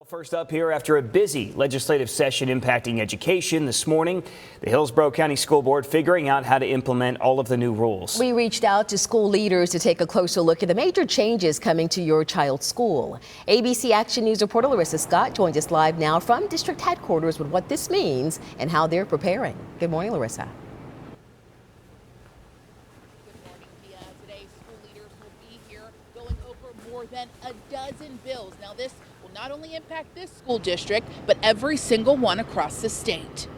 First up here, after a busy legislative session impacting education this morning, the Hillsborough County School Board figuring out how to implement all of the new rules. We reached out to school leaders to take a closer look at the major changes coming to your child's school. ABC Action News reporter Larissa Scott joins us live now from district headquarters with what this means and how they're preparing. Good morning, Larissa. Today, school leaders will be here going over more than a dozen bills. Now, this will not only impact this school district, but every single one across the state.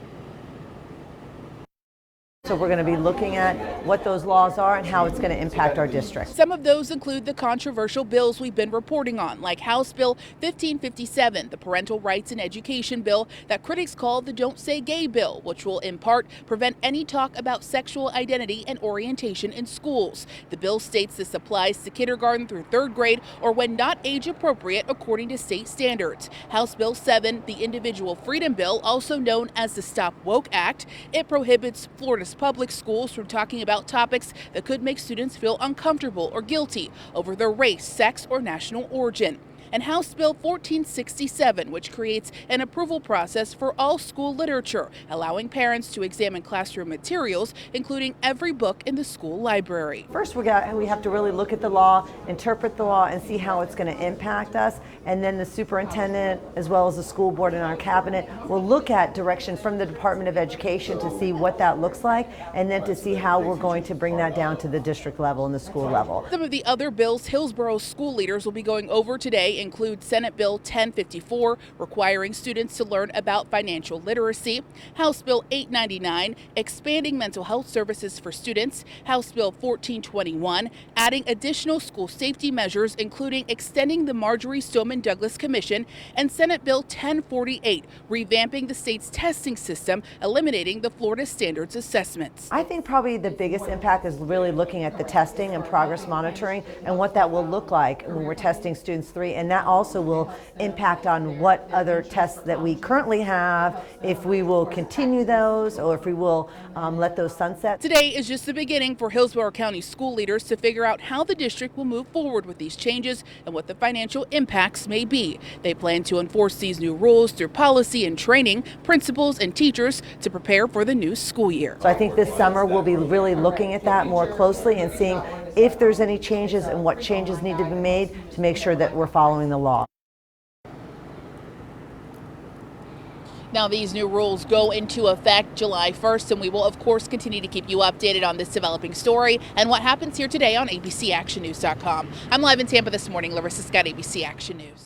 So we're going to be looking at what those laws are and how it's going to impact our district. Some of those include the controversial bills we've been reporting on, like House Bill 1557, the Parental Rights in Education bill that critics call the Don't Say Gay bill, which will in part prevent any talk about sexual identity and orientation in schools. The bill states this applies to kindergarten through third grade or when not age appropriate according to state standards. House Bill 7, the Individual Freedom Bill, also known as the Stop Woke Act, it prohibits Florida's public schools from talking about topics that could make students feel uncomfortable or guilty over their race, sex, or national origin. And House Bill 1467, which creates an approval process for all school literature, allowing parents to examine classroom materials, including every book in the school library. First, we have to really look at the law, interpret the law, and see how it's going to impact us. And then the superintendent, as well as the school board and our cabinet, will look at direction from the Department of Education to see what that looks like, and then to see how we're going to bring that down to the district level and the school level. Some of the other bills Hillsborough school leaders will be going over today include Senate Bill 1054, requiring students to learn about financial literacy, House Bill 899, expanding mental health services for students, House Bill 1421, adding additional school safety measures, including extending the Marjorie Stoneman Douglas Commission, and Senate Bill 1048, revamping the state's testing system, eliminating the Florida Standards Assessments. I think probably the biggest impact is really looking at the testing and progress monitoring and what that will look like when we're testing students 3, and that also will impact on what other tests that we currently have, if we will continue those or if we will let those sunset. Today is just the beginning for Hillsborough County school leaders to figure out how the district will move forward with these changes and what the financial impacts may be. They plan to enforce these new rules through policy and training principals and teachers to prepare for the new school year. So I think this summer we'll be really looking at that more closely and seeing if there's any changes and what changes need to be made to make sure that we're following the law. Now, these new rules go into effect July 1st, and we will, of course, continue to keep you updated on this developing story and what happens here today on ABCActionNews.com. I'm live in Tampa this morning. Larissa Scott, ABC Action News.